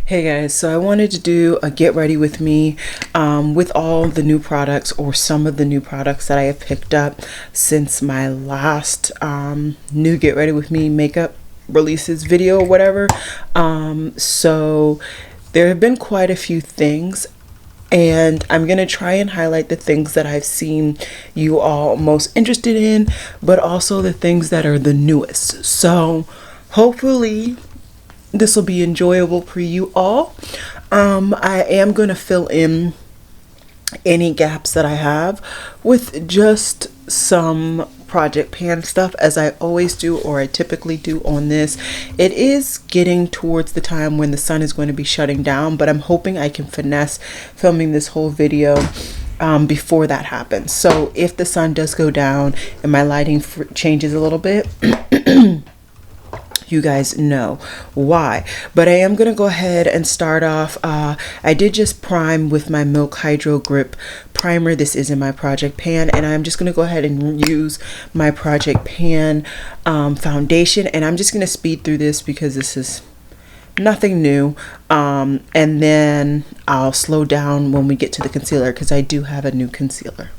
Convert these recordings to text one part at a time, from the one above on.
Hey guys, so I wanted to do a get ready with me with all the new products or some of the new products that I have picked up since my last new get ready with me makeup releases video or whatever. So there have been quite a few things, and I'm going to try and highlight the things that I've seen you all most interested in, but also the things that are the newest. So hopefully this will be enjoyable for you all. I am going to fill in any gaps that I have with just some project pan stuff, as I always do, or I typically do on this. It is getting towards the time when the sun is going to be shutting down, but I'm hoping I can finesse filming this whole video before that happens. So if the sun does go down and my lighting changes a little bit, you guys know why. But I am going to go ahead and start off. I did just prime with my Milk Hydro Grip primer. This is in my project pan, and I'm just going to go ahead and use my project pan foundation, and I'm just going to speed through this because this is nothing new, and then I'll slow down when we get to the concealer because I do have a new concealer.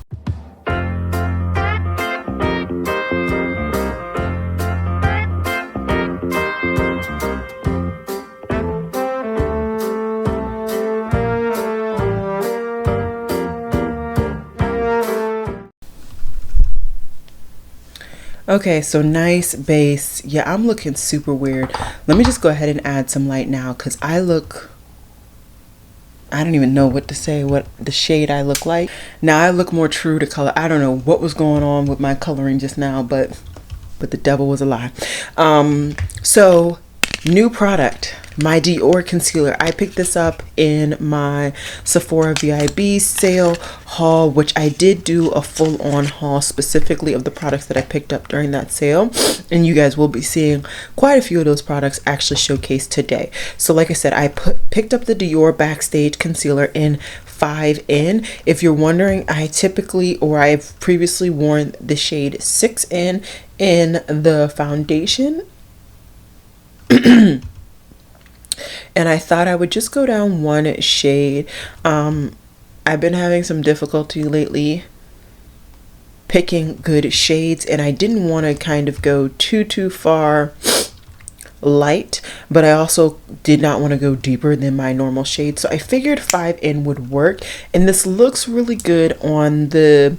Okay, so nice base. Yeah, I'm looking super weird. Let me just go ahead and add some light now because I don't even know what to say, what the shade I look like. Now I look more true to color. I don't know what was going on with my coloring just now, but the devil was a lie. So new product, my Dior Concealer. I picked this up in my Sephora VIB sale haul, which I did do a full-on haul specifically of the products that I picked up during that sale, and you guys will be seeing quite a few of those products actually showcased today. So like I said, I picked up the Dior Backstage Concealer in 5N. If you're wondering, I've previously worn the shade 6N in the foundation. And I thought I would just go down one shade. I've been having some difficulty lately picking good shades, and I didn't want to kind of go too far light, but I also did not want to go deeper than my normal shade. So I figured 5N would work, and this looks really good on the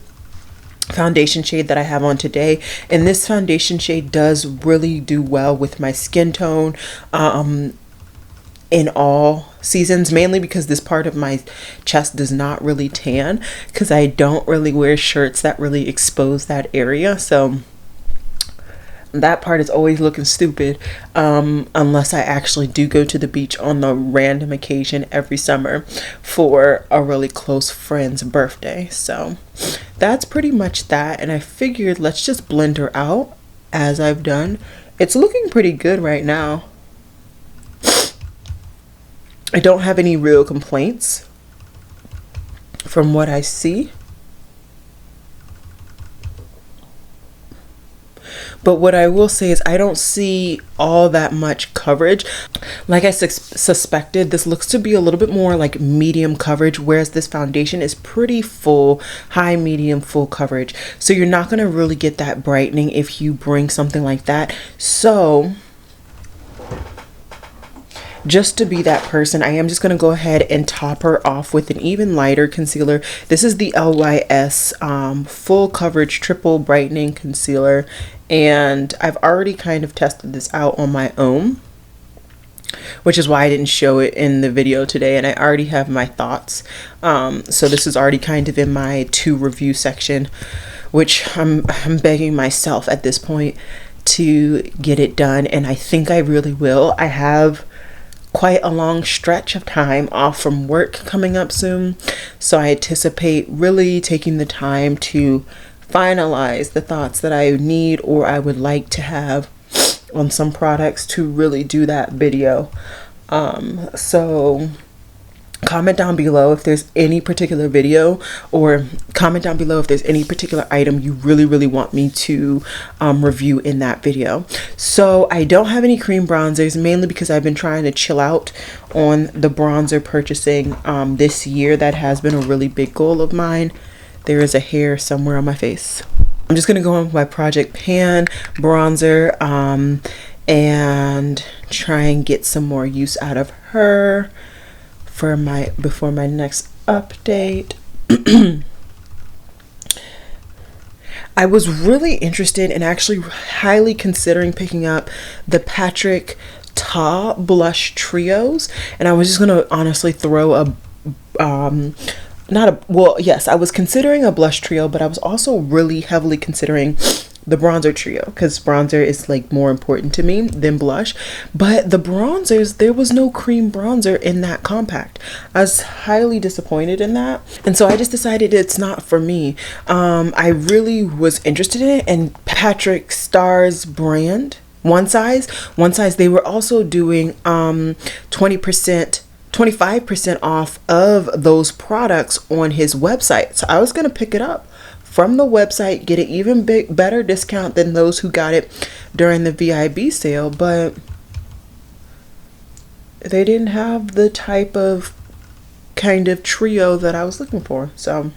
foundation shade that I have on today. And this foundation shade does really do well with my skin tone in all seasons, mainly because this part of my chest does not really tan because I don't really wear shirts that really expose that area. So that part is always looking stupid unless I actually do go to the beach on the random occasion every summer for a really close friend's birthday. So that's pretty much that, and I figured let's just blend her out as I've done. It's looking pretty good right now. I don't have any real complaints from what I see. But what I will say is I don't see all that much coverage. Like I suspected, this looks to be a little bit more like medium coverage, whereas this foundation is pretty full, high, medium, full coverage. So you're not going to really get that brightening if you bring something like that. So just to be that person, I am just going to go ahead and top her off with an even lighter concealer. This is the LYS full coverage triple brightening concealer, and I've already kind of tested this out on my own, which is why I didn't show it in the video today, and I already have my thoughts. So this is already kind of in my to review section, which I'm begging myself at this point to get it done, and I think I really will. I have quite a long stretch of time off from work coming up soon, so I anticipate really taking the time to finalize the thoughts that I need or I would like to have on some products to really do that video. So Comment down below if there's any particular video, or comment down below if there's any particular item you really want me to review in that video. So I don't have any cream bronzers, mainly because I've been trying to chill out on the bronzer purchasing this year. That has been a really big goal of mine. There is a hair somewhere on my face. I'm just gonna go on with my Project Pan bronzer and try and get some more use out of her before my next update. I was really interested and actually highly considering picking up the Patrick Ta blush trios, and I was just gonna honestly throw a yes, I was considering a blush trio, but I was also really heavily considering the bronzer trio, because bronzer is like more important to me than blush. But the bronzers, there was no cream bronzer in that compact. I was highly disappointed in that, and so I just decided it's not for me. I really was interested in it, and Patrick Starr's brand, One Size, they were also doing 25% off of those products on his website. So I was gonna pick it up from the website, get an even better discount than those who got it during the VIB sale, but they didn't have the type of kind of trio that I was looking for. So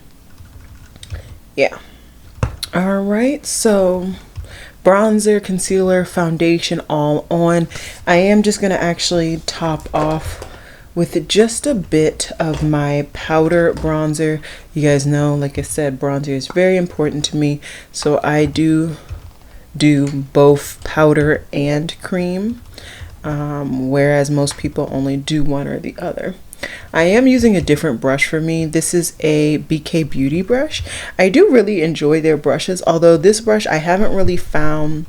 yeah. All right, so bronzer, concealer, foundation all on. I am just gonna actually top off with just a bit of my powder bronzer. You guys know, like I said, bronzer is very important to me, so I do both powder and cream, whereas most people only do one or the other. I am using a different brush for me. This is a BK Beauty brush. I do really enjoy their brushes, although this brush I haven't really found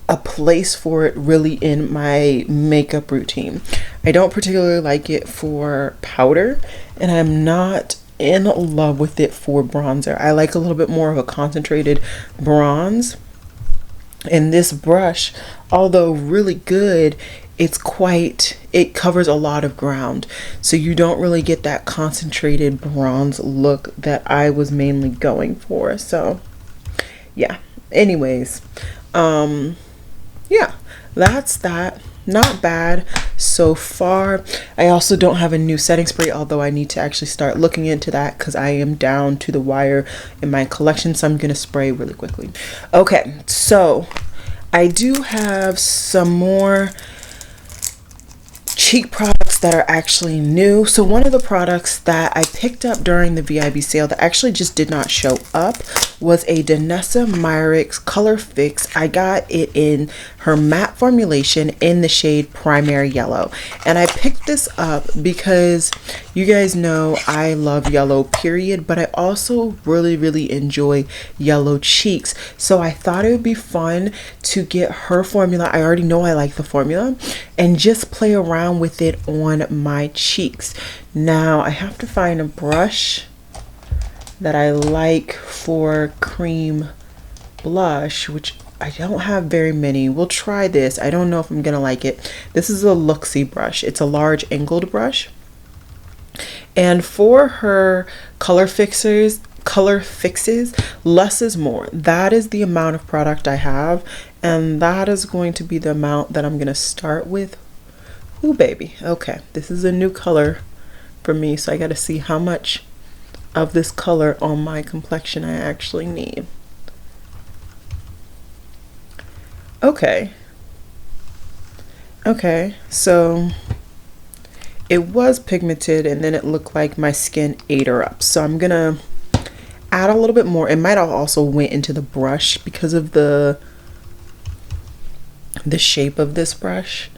a place for it really in my makeup routine. I don't particularly like it for powder, and I'm not in love with it for bronzer. I like a little bit more of a concentrated bronze, and this brush, although really good, it covers a lot of ground, so you don't really get that concentrated bronze look that I was mainly going for. So yeah, anyways, yeah, that's that. Not bad so far. I also don't have a new setting spray, although I need to actually start looking into that because I am down to the wire in my collection, so I'm gonna spray really quickly. Okay, so I do have some more cheek products that are actually new. So one of the products that I picked up during the VIB sale that actually just did not show up was a Danessa Myricks Color Fix. I got it in her matte formulation in the shade Primary Yellow, and I picked this up because you guys know I love yellow period, but I also really enjoy yellow cheeks, so I thought it would be fun to get her formula. I already know I like the formula, and just play around with it on my cheeks. Now I have to find a brush that I like for cream blush, which I don't have very many. We'll try this. I don't know if I'm gonna like it. This is a Luxie brush. It's a large angled brush, and for her color fixes, less is more. That is the amount of product I have, and that is going to be the amount that I'm gonna start with. Ooh baby, okay, this is a new color for me, so I gotta see how much of this color on my complexion I actually need. Okay, so it was pigmented and then it looked like my skin ate her up, so I'm gonna add a little bit more. It might have also went into the brush because of the shape of this brush,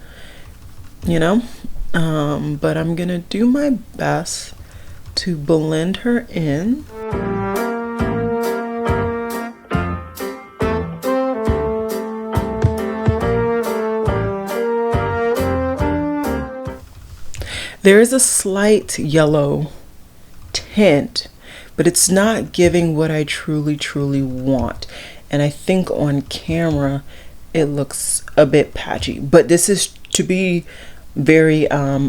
you know, but I'm gonna do my best to blend her in. There is a slight yellow tint, but it's not giving what I truly want, and I think on camera it looks a bit patchy, but this is to be very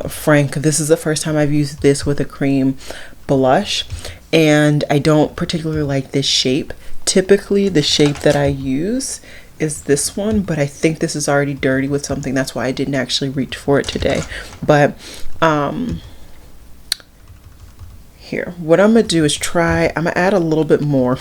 frank. This is the first time I've used this with a cream blush, and I don't particularly like this shape. Typically the shape that I use is this one, but I think this is already dirty with something. That's why I didn't actually reach for it today. But here, what I'm gonna do is I'm gonna add a little bit more.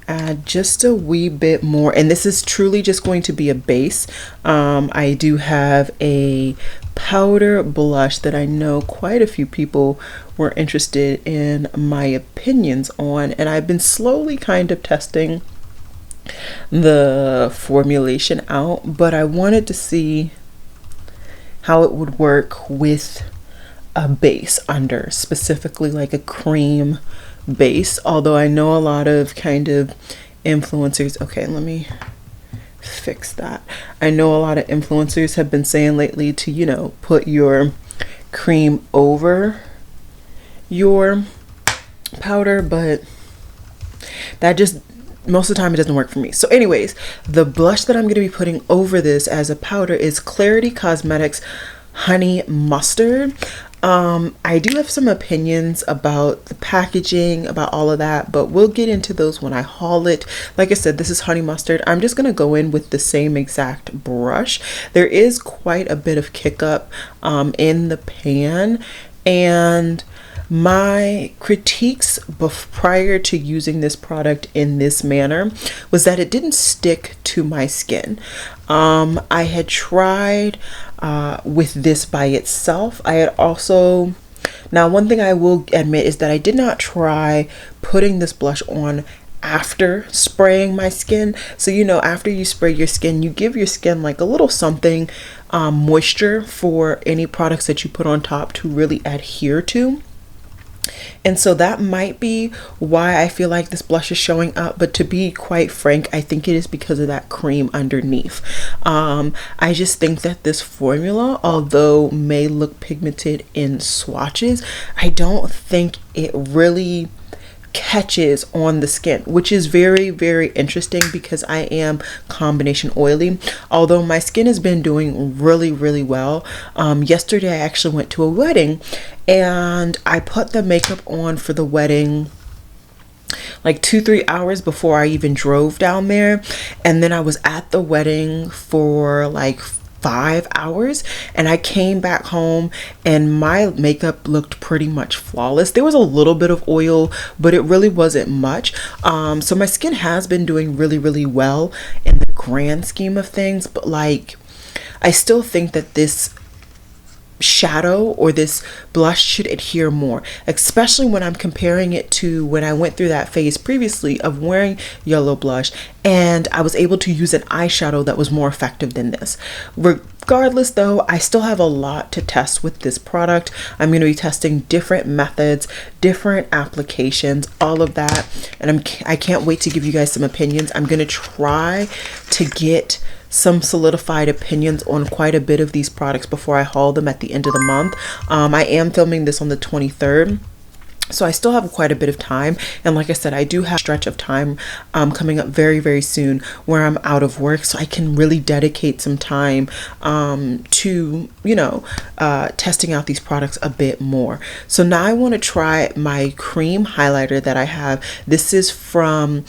Add just a wee bit more, and this is truly just going to be a base. I do have a powder blush that I know quite a few people were interested in my opinions on, and I've been slowly kind of testing the formulation out, but I wanted to see how it would work with a base under, specifically like a cream base. Although I know a lot of kind of influencers, okay, let me fix that. I know a lot of influencers have been saying lately to, you know, put your cream over your powder, but that just, most of the time it doesn't work for me. So anyways, the blush that I'm going to be putting over this as a powder is Klarity Kosmetics Honey Mustard. I do have some opinions about the packaging, about all of that, but we'll get into those when I haul it. Like I said, this is Honey Mustard. I'm just going to go in with the same exact brush. There is quite a bit of kick up in the pan, and my critiques prior to using this product in this manner was that it didn't stick to my skin. I had tried with this by itself. I had also, now one thing I will admit is that I did not try putting this blush on after spraying my skin. So, you know, after you spray your skin, you give your skin like a little something, moisture for any products that you put on top to really adhere to. And so that might be why I feel like this blush is showing up, but to be quite frank, I think it is because of that cream underneath. I just think that this formula, although may look pigmented in swatches, I don't think it really catches on the skin, which is very, very interesting because I am combination oily. Although my skin has been doing really, really well. Yesterday I actually went to a wedding and I put the makeup on for the wedding like 2-3 hours before I even drove down there, and then I was at the wedding for like 5 hours, and I came back home and my makeup looked pretty much flawless. There was a little bit of oil, but it really wasn't much. So my skin has been doing really, really well in the grand scheme of things, but like I still think that this shadow or this blush should adhere more, especially when I'm comparing it to when I went through that phase previously of wearing yellow blush and I was able to use an eyeshadow that was more effective than this. Regardless though, I still have a lot to test with this product. I'm going to be testing different methods, different applications, all of that, and I can't wait to give you guys some opinions. I'm going to try to get some solidified opinions on quite a bit of these products before I haul them at the end of the month. I am filming this on the 23rd, so I still have quite a bit of time, and like I said, I do have a stretch of time coming up very, very soon where I'm out of work, so I can really dedicate some time to, you know, testing out these products a bit more. So now I want to try my cream highlighter that I have. This is from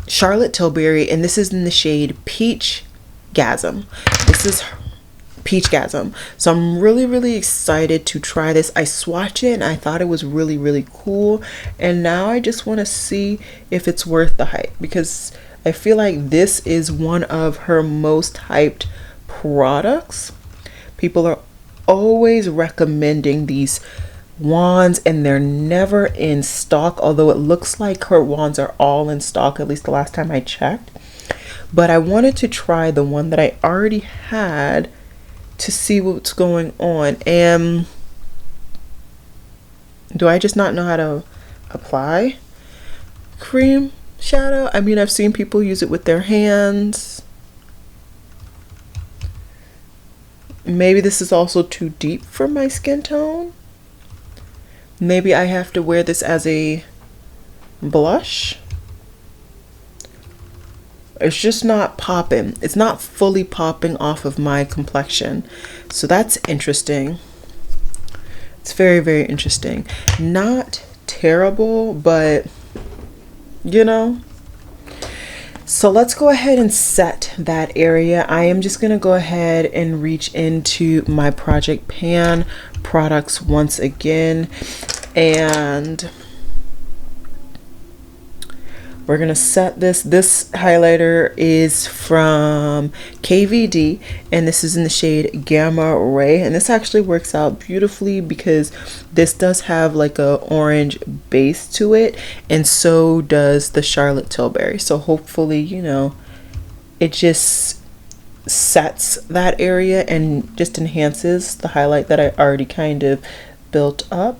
Charlotte Tilbury, and this is in the shade Peachgasm. This is Peachgasm. So I'm really, really excited to try this. I swatched it and I thought it was really, really cool, and now I just want to see if it's worth the hype, because I feel like this is one of her most hyped products. People are always recommending these wands and they're never in stock, although it looks like her wands are all in stock, at least the last time I checked. But I wanted to try the one that I already had to see what's going on. And do I just not know how to apply cream shadow? I mean, I've seen people use it with their hands. Maybe this is also too deep for my skin tone. Maybe I have to wear this as a blush. It's just not popping. It's not fully popping off of my complexion. So that's interesting. It's very, very interesting. Not terrible, but you know. So let's go ahead and set that area. I am just going to go ahead and reach into my Project Pan products once again, and we're going to set this. This highlighter is from KVD, and this is in the shade Gammaray, and this actually works out beautifully because this does have like a orange base to it, and so does the Charlotte Tilbury. So hopefully, you know, it just sets that area and just enhances the highlight that I already kind of built up.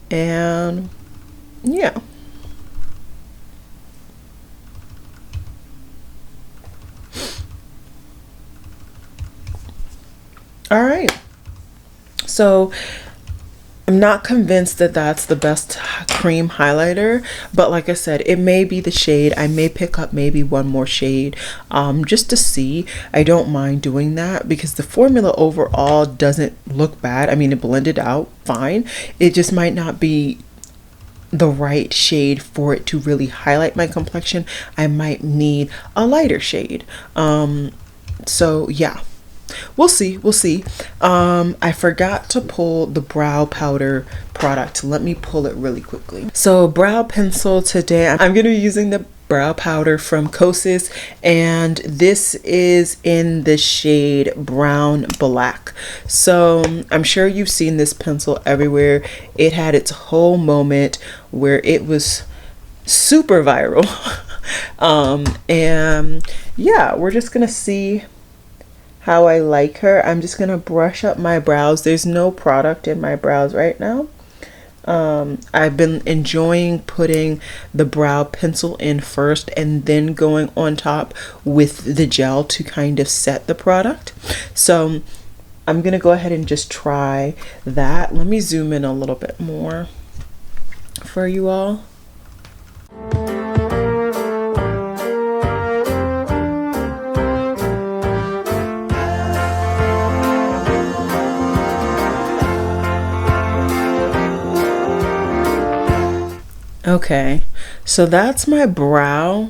And yeah. All right, so I'm not convinced that that's the best cream highlighter, but like I said, it may be the shade. I may pick up maybe one more shade just to see. I don't mind doing that because the formula overall doesn't look bad. I mean, it blended out fine. It just might not be the right shade for it to really highlight my complexion. I might need a lighter shade. So yeah. We'll see. I forgot to pull the brow powder product. Let me pull it really quickly. So brow pencil today, I'm going to be using the brow powder from Kosas, and this is in the shade Brown Black. So I'm sure you've seen this pencil everywhere. It had its whole moment where it was super viral. And yeah, we're just gonna see how I like her. I'm just gonna brush up my brows. There's no product in my brows right now. I've been enjoying putting the brow pencil in first and then going on top with the gel to kind of set the product. So I'm gonna go ahead and just try that. Let me zoom in a little bit more for you all. Okay, so that's my brow.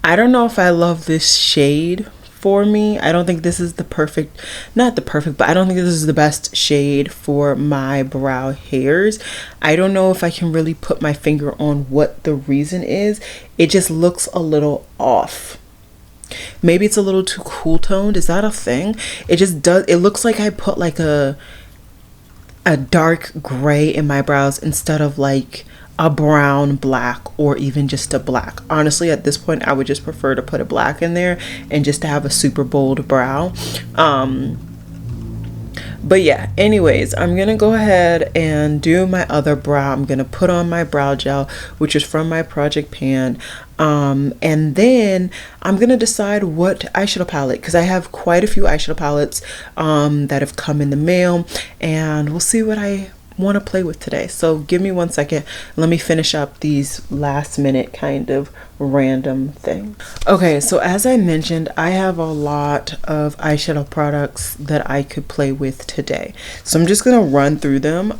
I don't know if I love this shade for me. I don't think this is the perfect, not the perfect, but I don't think this is the best shade for my brow hairs. I don't know if I can really put my finger on what the reason is. It just looks a little off. Maybe it's a little too cool toned. Is that a thing? It just does. It looks like I put like a dark gray in my brows instead of like a brown, black, or even just a black. Honestly, at this point, I would just prefer to put a black in there and just to have a super bold brow. But yeah, anyways, I'm gonna go ahead and do my other brow. I'm gonna put on my brow gel, which is from my Project Pan. And then I'm gonna decide what eyeshadow palette, because I have quite a few eyeshadow palettes that have come in the mail, and we'll see what I want to play with today. So give me 1 second. Let me finish up these last minute kind of random thing. Okay, so as I mentioned, I have a lot of eyeshadow products that I could play with today. So I'm just gonna run through them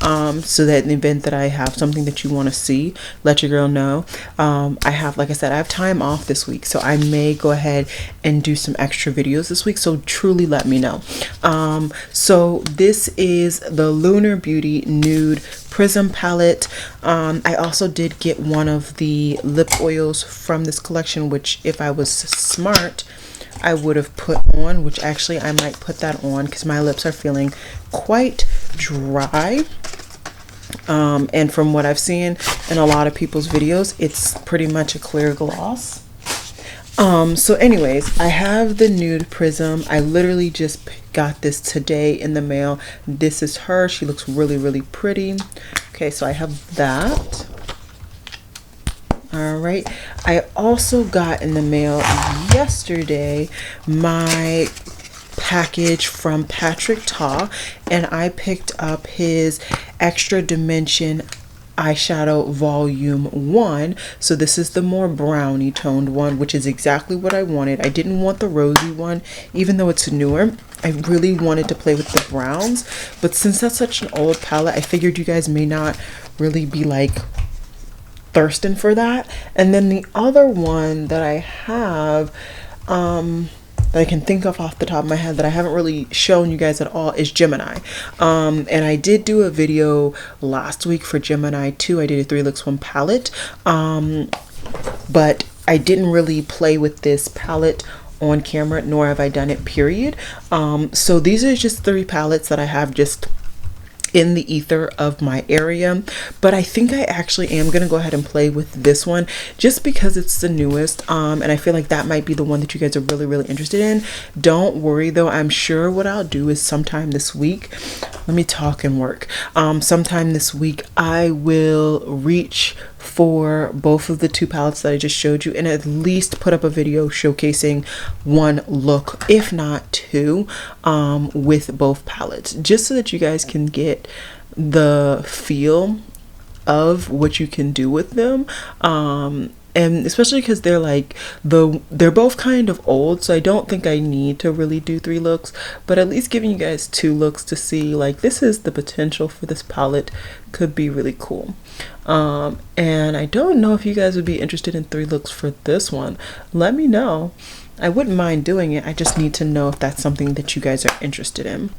so that in the event that I have something that you want to see, let your girl know. I have, like I said, I have time off this week, so I may go ahead and do some extra videos this week, so truly let me know. So this is the Lunar Beauty Nude Prism palette. I also did get one of the lip oils from this collection, which if I was smart I would have put on, which actually I might put that on because my lips are feeling quite dry. And from what I've seen in a lot of people's videos, it's pretty much a clear gloss. So anyways, I have the Nude Prism. I literally just got this today in the mail. This is her. She looks really, really pretty. Okay, so I have that. All right. I also got in the mail yesterday my package from Tarte, and I picked up his Extra Dimension eyeshadow volume 1. So this is the more brownie toned one, which is exactly what I wanted. I didn't want the rosy one, even though it's newer. I really wanted to play with the browns, but since that's such an old palette, I figured you guys may not really be like thirsting for that. And then the other one that I have, that I can think of off the top of my head that I haven't really shown you guys at all, is Gemini. And I did do a video last week for Gemini too. I did a 3 looks 1 palette, but I didn't really play with this palette on camera, nor have I done it, period. So these are just 3 palettes that I have just in the ether of my area, but I think I actually am gonna go ahead and play with this one just because it's the newest, and I feel like that might be the one that you guys are really interested in. Don't worry though, I'm sure what I'll do is sometime this week, let me talk and work, sometime this week I will reach for both of the 2 palettes that I just showed you and at least put up a video showcasing 1 look, if not 2, with both palettes, just so that you guys can get the feel of what you can do with them. And especially because they're like they're both kind of old, so I don't think I need to really do 3 looks, but at least giving you guys 2 looks to see like this is the potential for this palette could be really cool. And I don't know if you guys would be interested in 3 looks for this one. Let me know. I wouldn't mind doing it. I just need to know if that's something that you guys are interested in.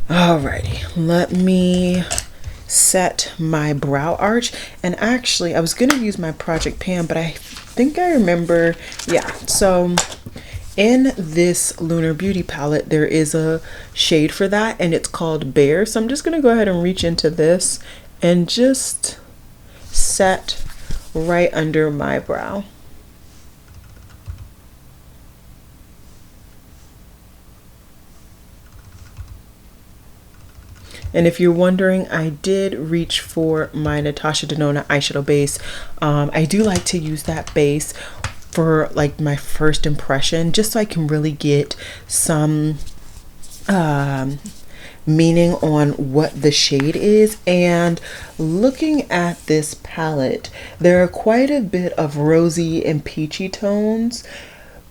Alrighty, let me set my brow arch. And actually I was gonna use my Project Pan, but I think I remember, yeah, so in this Lunar Beauty palette there is a shade for that and it's called Bear. So I'm just gonna go ahead and reach into this and just set right under my brow. And if you're wondering, I did reach for my Natasha Denona eyeshadow base. I do like to use that base for like my first impression, just so I can really get some meaning on what the shade is. And looking at this palette, there are quite a bit of rosy and peachy tones,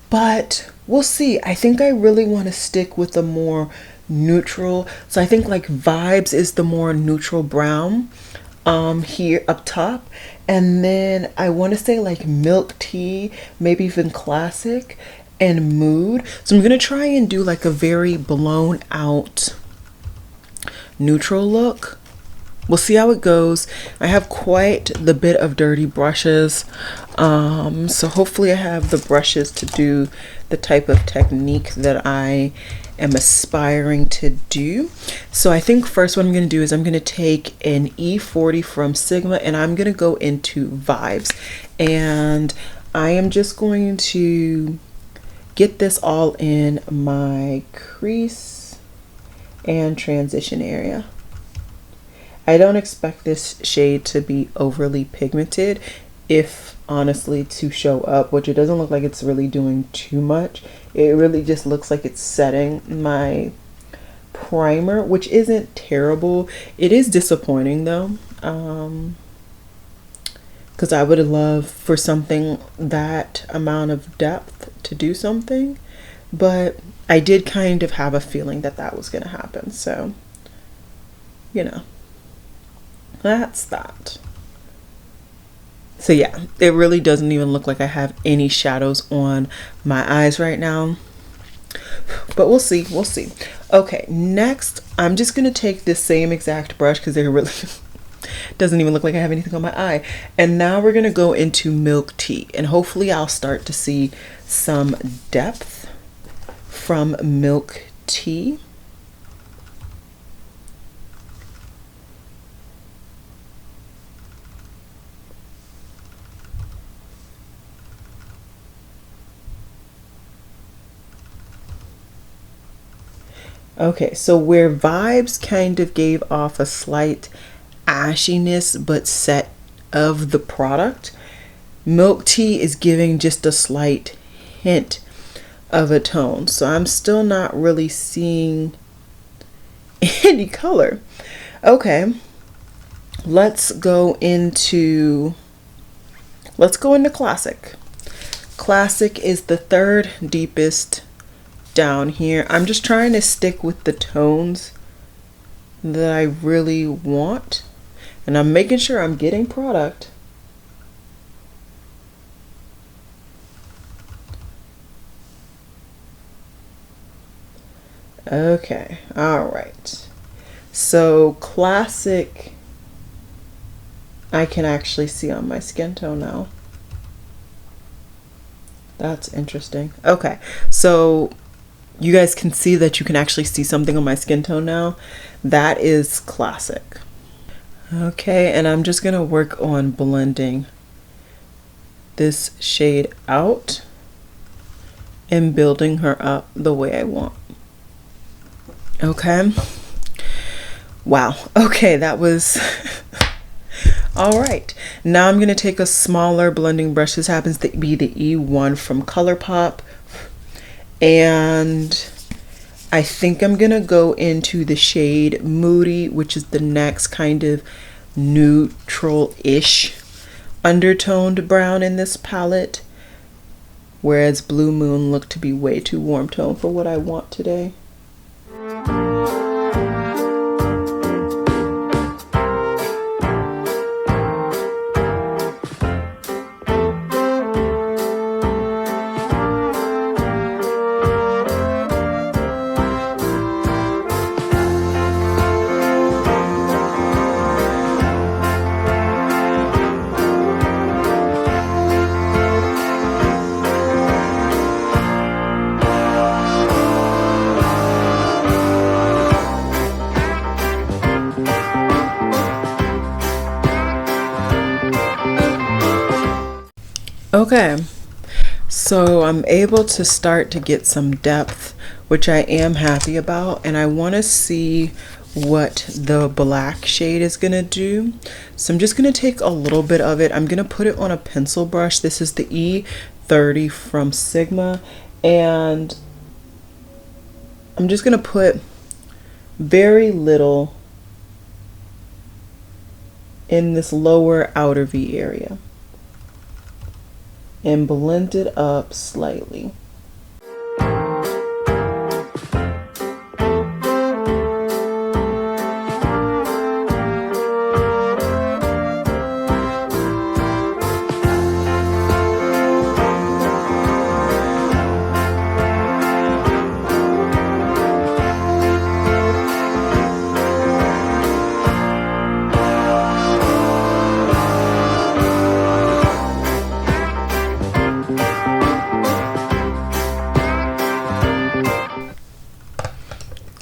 but we'll see. I think I really want to stick with the more neutral, so I think like Vibes is the more neutral brown here up top, and then I want to say like Milk Tea, maybe even Classic, and Mood. So I'm gonna try and do like a very blown out neutral look. We'll see how it goes. I have quite the bit of dirty brushes, so hopefully I have the brushes to do the type of technique that I am aspiring to do. So I think first what I'm going to do is I'm going to take an E40 from Sigma and I'm going to go into Vibes, and I am just going to get this all in my crease and transition area. I don't expect this shade to be overly pigmented, if honestly to show up, which it doesn't look like it's really doing too much. It really just looks like it's setting my primer, which isn't terrible. It is disappointing though, because I would love for something that amount of depth to do something, but I did kind of have a feeling that that was going to happen. So, you know, that's that. So yeah, it really doesn't even look like I have any shadows on my eyes right now, but we'll see, we'll see. Okay, next I'm just gonna take this same exact brush because it really doesn't even look like I have anything on my eye, and now we're gonna go into Milk Tea, and hopefully I'll start to see some depth from Milk Tea. Okay, so where Vibes kind of gave off a slight ashiness but set of the product, Milk Tea is giving just a slight hint of a tone. So I'm still not really seeing any color. Okay, let's go into Classic. Classic is the third deepest down here. I'm just trying to stick with the tones that I really want, and I'm making sure I'm getting product. Okay, all right. So Classic, I can actually see on my skin tone now. That's interesting. Okay, so you guys can see that you can actually see something on my skin tone now. That is Classic. Okay, and I'm just gonna work on blending this shade out and building her up the way I want. Okay. Wow. Okay, that was all right. Now I'm going to take a smaller blending brush. This happens to be the E1 from ColourPop. And I think I'm going to go into the shade Moody, which is the next kind of neutral-ish undertoned brown in this palette. Whereas Blue Moon looked to be way too warm tone for what I want today. Okay, so I'm able to start to get some depth, which I am happy about, and I want to see what the black shade is gonna do. So I'm just gonna take a little bit of it. I'm gonna put it on a pencil brush. This is the E30 from Sigma, and I'm just gonna put very little in this lower outer V area and blend it up slightly.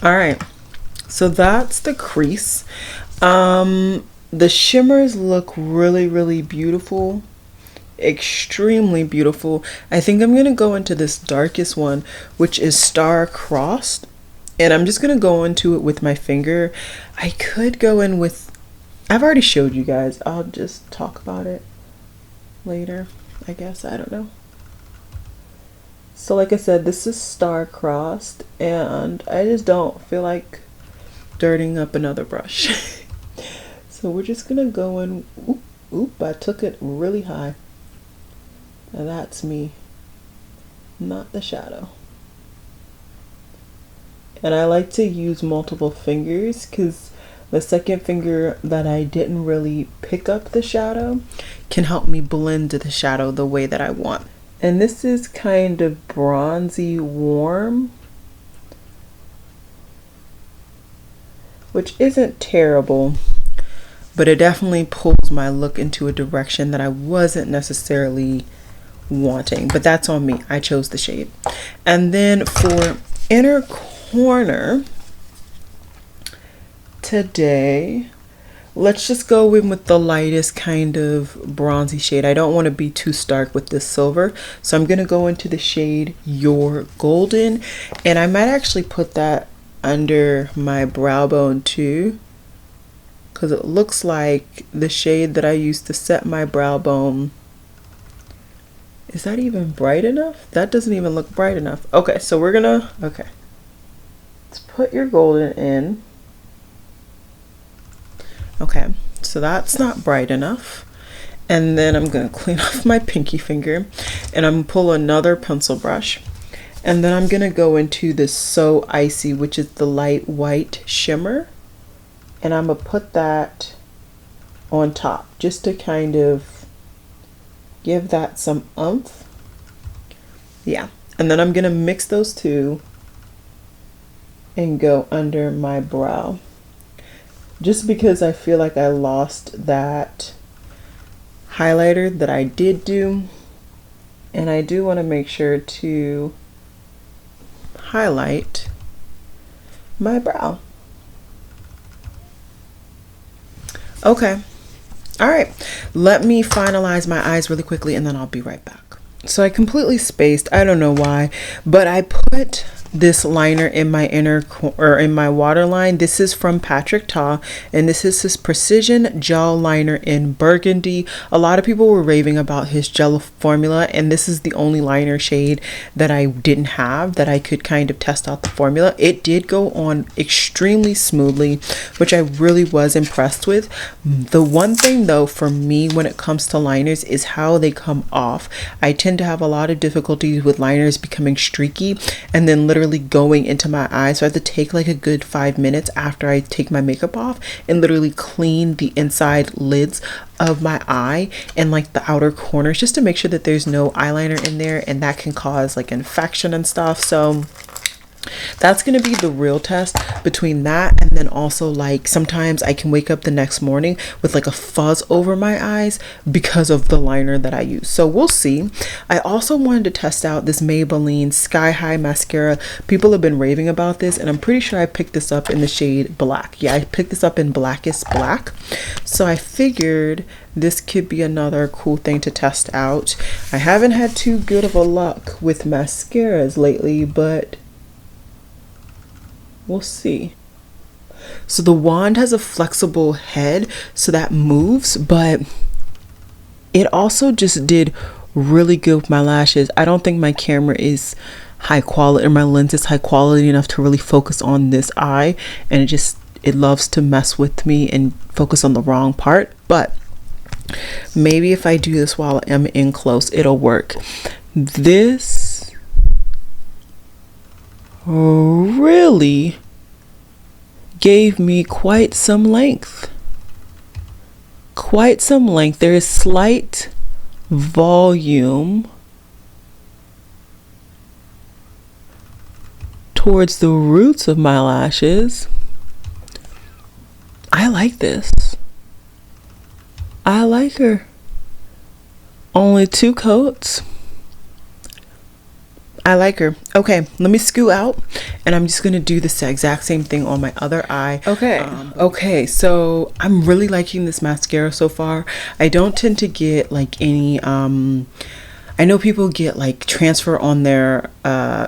All right, so that's the crease. The shimmers look really beautiful, extremely beautiful. I think I'm gonna go into this darkest one, which is Star Crossed, and I'm just gonna go into it with my finger. I could go in with, I've already showed you guys. I'll just talk about it later, I guess. I don't know. So like I said, this is Star Crossed, and I just don't feel like dirtying up another brush. So we're just gonna go in. Oop, I took it really high. Now that's me, not the shadow. And I like to use multiple fingers because the second finger that I didn't really pick up the shadow can help me blend the shadow the way that I want. And this is kind of bronzy warm, which isn't terrible, but it definitely pulls my look into a direction that I wasn't necessarily wanting, but that's on me. I chose the shade. And then for inner corner today, let's just go in with the lightest kind of bronzy shade. I don't want to be too stark with this silver, so I'm going to go into the shade Your Golden, and I might actually put that under my brow bone too, because it looks like the shade that I used to set my brow bone. Is that even bright enough? That doesn't even look bright enough. Okay, so we're gonna, okay, let's put Your Golden in. Okay, so so that's not bright enough. And then I'm going to clean off my pinky finger, and I'm going to pull another pencil brush, and then I'm going to go into this So Icy, which is the light white shimmer, and I'm going to put that on top just to kind of give that some oomph. Yeah, and then I'm going to mix those two and go under my brow, just because I feel like I lost that highlighter that I did do, and I do want to make sure to highlight my brow. Okay, all right, let me finalize my eyes really quickly and then I'll be right back. So I completely spaced, I don't know why, but I put this liner in my in my waterline. This is from Tarte, and this is his Precision Gel Liner in Burgundy. A lot of people were raving about his gel formula, and this is the only liner shade that I didn't have that I could kind of test out the formula. It did go on extremely smoothly, which I really was impressed with. The one thing though for me when it comes to liners is how they come off. I tend to have a lot of difficulties with liners becoming streaky and then literally going into my eyes, so I have to take like a good 5 minutes after I take my makeup off and literally clean the inside lids of my eye and like the outer corners just to make sure that there's no eyeliner in there, and that can cause like infection and stuff. So that's going to be the real test between that and then also like sometimes I can wake up the next morning with like a fuzz over my eyes because of the liner that I use. So we'll see. I also wanted to test out this Maybelline Sky High mascara. People have been raving about this, and I'm pretty sure I picked this up in the shade Black. Yeah, I picked this up in Blackest Black. So I figured this could be another cool thing to test out. I haven't had too good of a luck with mascaras lately, but we'll see. So the wand has a flexible head, so that moves, but it also just did really good with my lashes. I don't think my camera is high quality, or my lens is high quality enough to really focus on this eye, and it loves to mess with me and focus on the wrong part. But maybe if I do this while I'm in close, it'll work. This really gave me quite some length. There is slight volume towards the roots of my lashes. I like this. I like her. Only 2 coats. I like her. Okay, let me scoot out, and I'm just gonna do the exact same thing on my other eye. Okay, so I'm really liking this mascara so far. I don't tend to get like any I know people get like transfer on their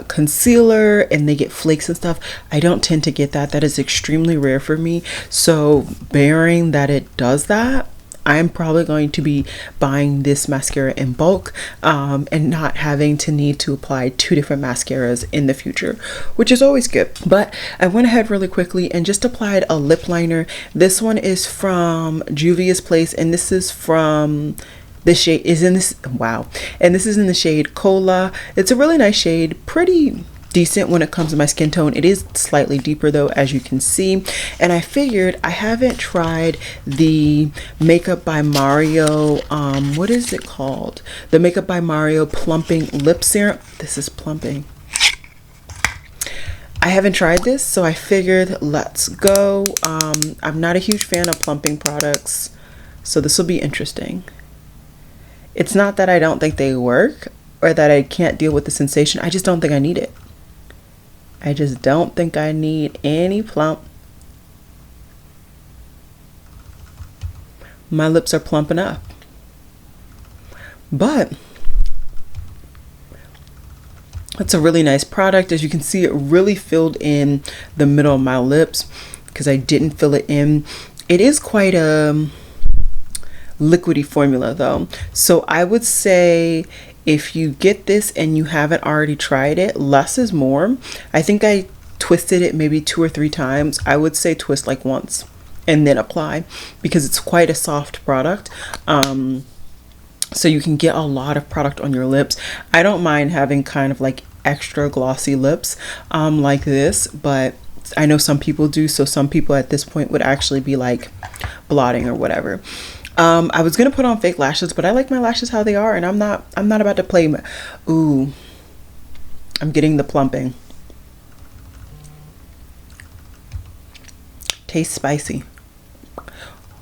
concealer and they get flakes and stuff. I don't tend to get that. That is extremely rare for me. So bearing that it does that, I'm probably going to be buying this mascara in bulk and not having to need to apply 2 different mascaras in the future, which is always good. But I went ahead really quickly and just applied a lip liner. This one is from Juvia's Place, and this is from the shade is in this, wow, and this is in the shade Cola. It's a really nice shade, pretty decent when it comes to my skin tone. It is slightly deeper though, as you can see. And I figured, I haven't tried the Makeup by Mario, what is it called? The Makeup by Mario Plumping Lip Serum. This is Plumping. I haven't tried this, so I figured let's go. I'm not a huge fan of plumping products, so this will be interesting. It's not that I don't think they work or that I can't deal with the sensation. I just don't think I need it. I just don't think I need any plump. My lips are plumping up. But it's a really nice product. As you can see, it really filled in the middle of my lips because I didn't fill it in. It is quite a liquidy formula though. So I would say if you get this and you haven't already tried it, less is more. I think I twisted it maybe 2 or 3 times. I would say twist like once and then apply, because it's quite a soft product. So you can get a lot of product on your lips. I don't mind having kind of like extra glossy lips like this, but I know some people do. So some people at this point would actually be like blotting or whatever. I was gonna put on fake lashes, but I like my lashes how they are, and I'm not about to play. Ooh, I'm getting the plumping. Tastes spicy.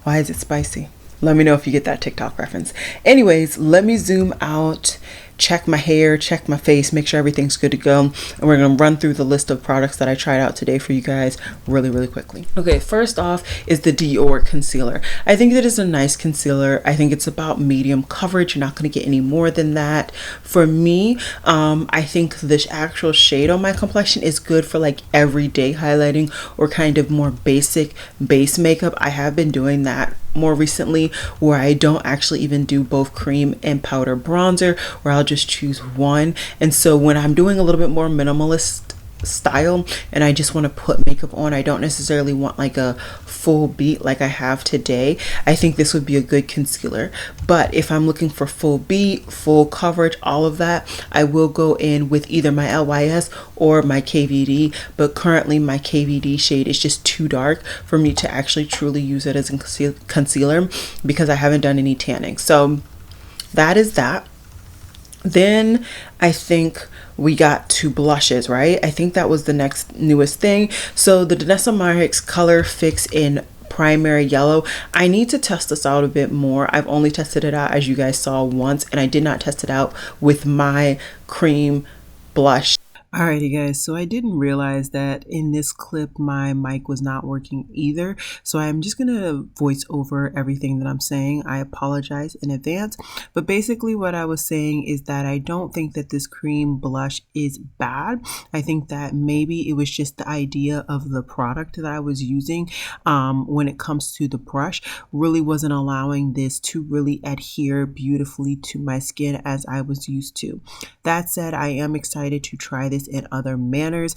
Why is it spicy? Let me know if you get that TikTok reference. Anyways, let me zoom out, check my hair, check my face, make sure everything's good to go. And we're going to run through the list of products that I tried out today for you guys really quickly. Okay, first off is the Dior Concealer. I think that is a nice concealer. I think it's about medium coverage. You're not going to get any more than that. For me, I think the actual shade on my complexion is good for like everyday highlighting or kind of more basic base makeup. I have been doing that more recently, where I don't actually even do both cream and powder bronzer, where I'll just choose one. And so when I'm doing a little bit more minimalist style and I just want to put makeup on, I don't necessarily want like a full beat like I have today, I think this would be a good concealer. But if I'm looking for full beat, full coverage, all of that, I will go in with either my LYS or my KVD. But currently my KVD shade is just too dark for me to actually truly use it as a concealer, because I haven't done any tanning. So that is that. Then I think we got to blushes, right? I think that was the next newest thing. So the Danessa Myricks Color Fix in Primary Yellow. I need to test this out a bit more. I've only tested it out, as you guys saw, once, and I did not test it out with my cream blush. Alrighty guys, so I didn't realize that in this clip my mic was not working either, so I'm just gonna voice over everything that I'm saying. I apologize in advance, but basically what I was saying is that I don't think that this cream blush is bad. I think that maybe it was just the idea of the product that I was using when it comes to the brush really wasn't allowing this to really adhere beautifully to my skin as I was used to. That said, I am excited to try this in other manners,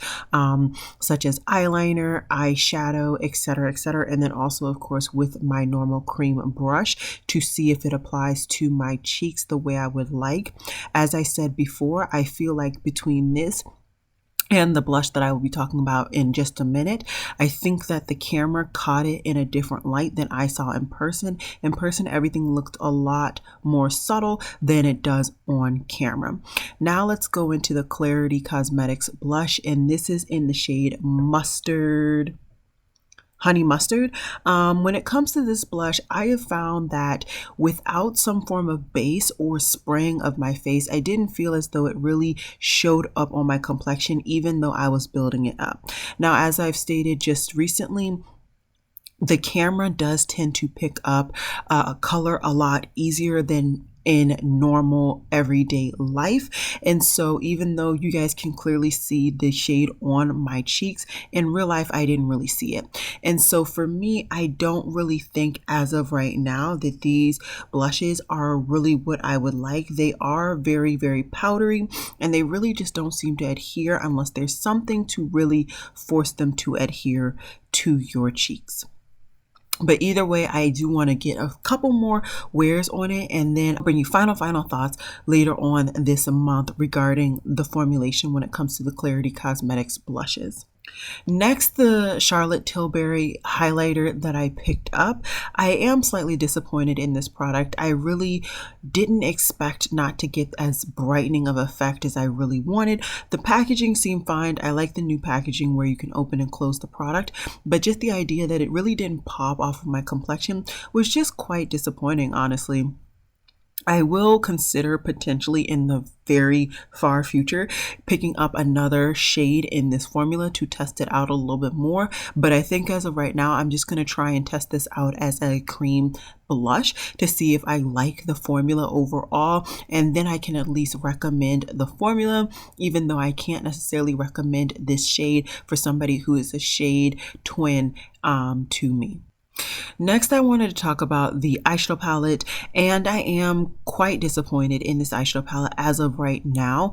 such as eyeliner, eyeshadow, etc., and then also of course with my normal cream brush to see if it applies to my cheeks the way I would like. As I said before, I feel like between this and the blush that I will be talking about in just a minute, I think that the camera caught it in a different light than I saw in person. In person, everything looked a lot more subtle than it does on camera. Now let's go into the Klarity Kosmetics blush, and this is in the shade Mustard. Honey Mustard. When it comes to this blush, I have found that without some form of base or spraying of my face, I didn't feel as though it really showed up on my complexion, even though I was building it up. Now, as I've stated just recently, the camera does tend to pick up color a lot easier than in normal everyday life. And so even though you guys can clearly see the shade on my cheeks, in real life I didn't really see it. And so for me, I don't really think as of right now that these blushes are really what I would like. They are very powdery, and they really just don't seem to adhere unless there's something to really force them to adhere to your cheeks. But either way, I do want to get a couple more wears on it, and then I'll bring you final thoughts later on this month regarding the formulation when it comes to the Klarity Kosmetics blushes. Next, the Charlotte Tilbury highlighter that I picked up. I am slightly disappointed in this product. I really didn't expect not to get as brightening of effect as I really wanted. The packaging seemed fine. I like the new packaging where you can open and close the product, but just the idea that it really didn't pop off of my complexion was just quite disappointing, honestly. I will consider potentially in the very far future picking up another shade in this formula to test it out a little bit more. But I think as of right now, I'm just going to try and test this out as a cream blush to see if I like the formula overall. And then I can at least recommend the formula, even though I can't necessarily recommend this shade for somebody who is a shade twin to me. Next, I wanted to talk about the eyeshadow palette, and I am quite disappointed in this eyeshadow palette as of right now.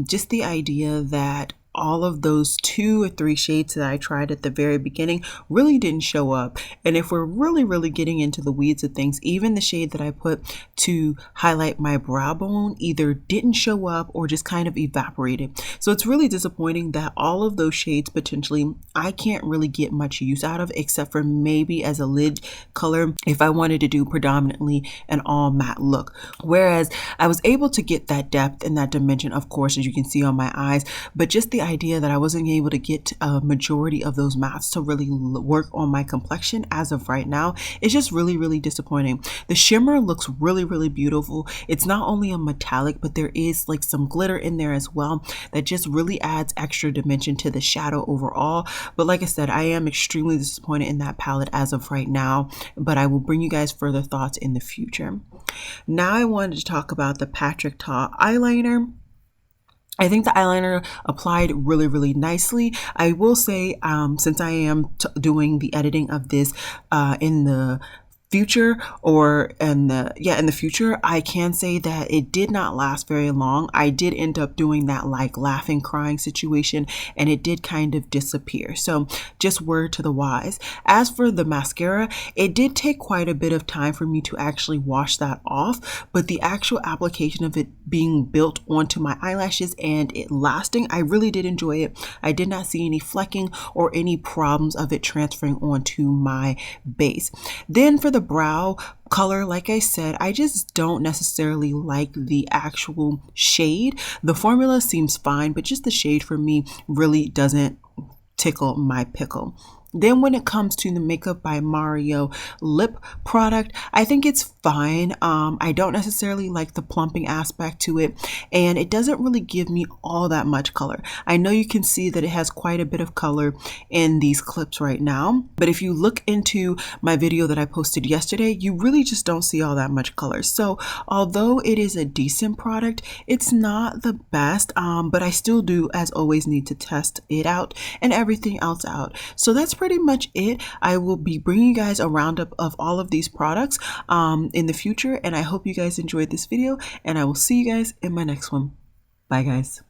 Just the idea that all of those 2 or 3 shades that I tried at the very beginning really didn't show up. And if we're really getting into the weeds of things, even the shade that I put to highlight my brow bone either didn't show up or just kind of evaporated. So it's really disappointing that all of those shades potentially I can't really get much use out of, except for maybe as a lid color if I wanted to do predominantly an all matte look. Whereas I was able to get that depth and that dimension, of course, as you can see on my eyes, but just the idea that I wasn't able to get a majority of those mattes to really work on my complexion as of right now is just really disappointing. The shimmer looks really beautiful. It's not only a metallic, but there is like some glitter in there as well that just really adds extra dimension to the shadow overall. But like I said, I am extremely disappointed in that palette as of right now, but I will bring you guys further thoughts in the future. Now I wanted to talk about the Patrick Ta eyeliner. I think the eyeliner applied really nicely. I will say, since I am doing the editing of this in the future, or in the future, I can say that it did not last very long. I did end up doing that like laughing crying situation, and it did kind of disappear. So just word to the wise. As for the mascara, it did take quite a bit of time for me to actually wash that off, but the actual application of it being built onto my eyelashes and it lasting, I really did enjoy it. I did not see any flecking or any problems of it transferring onto my base. Then for the brow color, like I said, I just don't necessarily like the actual shade. The formula seems fine, but just the shade for me really doesn't tickle my pickle. Then when it comes to the Makeup by Mario lip product, I think it's fine. I don't necessarily like the plumping aspect to it, and it doesn't really give me all that much color. I know you can see that it has quite a bit of color in these clips right now, but if you look into my video that I posted yesterday, you really just don't see all that much color. So although it is a decent product, it's not the best, but I still do, as always, need to test it out and everything else out. So that's pretty much it. I will be bringing you guys a roundup of all of these products in the future, and I hope you guys enjoyed this video, and I will see you guys in my next one. Bye guys.